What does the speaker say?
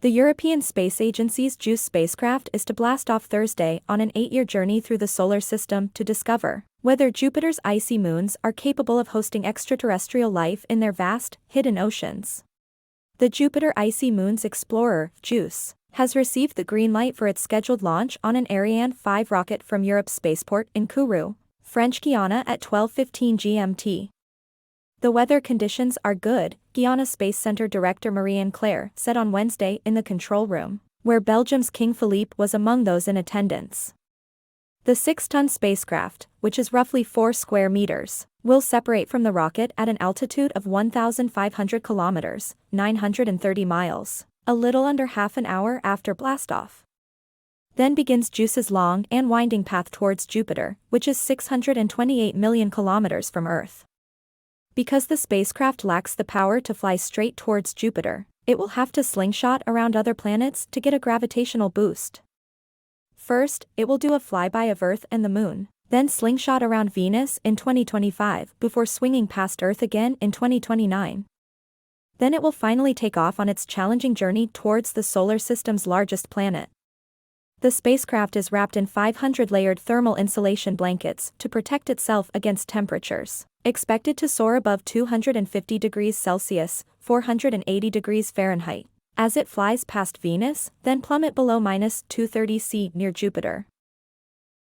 The European Space Agency's JUICE spacecraft is to blast off Thursday on an 8-year journey through the solar system to discover whether Jupiter's icy moons are capable of hosting extraterrestrial life in their vast, hidden oceans. The Jupiter Icy Moons Explorer, JUICE, has received the green light for its scheduled launch on an Ariane 5 rocket from Europe's spaceport in Kourou, French Guiana at 12:15 GMT. The weather conditions are good, Guiana Space Center Director Marianne Claire said on Wednesday in the control room, where Belgium's King Philippe was among those in attendance. The 6-ton spacecraft, which is roughly 4 square meters, will separate from the rocket at an altitude of 1,500 kilometers, 930 miles, a little under half an hour after blastoff. Then begins JUICE's long and winding path towards Jupiter, which is 628 million kilometers from Earth. Because the spacecraft lacks the power to fly straight towards Jupiter, it will have to slingshot around other planets to get a gravitational boost. First, it will do a flyby of Earth and the Moon, then slingshot around Venus in 2025 before swinging past Earth again in 2029. Then it will finally take off on its challenging journey towards the solar system's largest planet. The spacecraft is wrapped in 500 layered thermal insulation blankets to protect itself against temperatures expected to soar above 250 degrees Celsius, 480 degrees Fahrenheit, as it flies past Venus, then plummet below -230 C near Jupiter.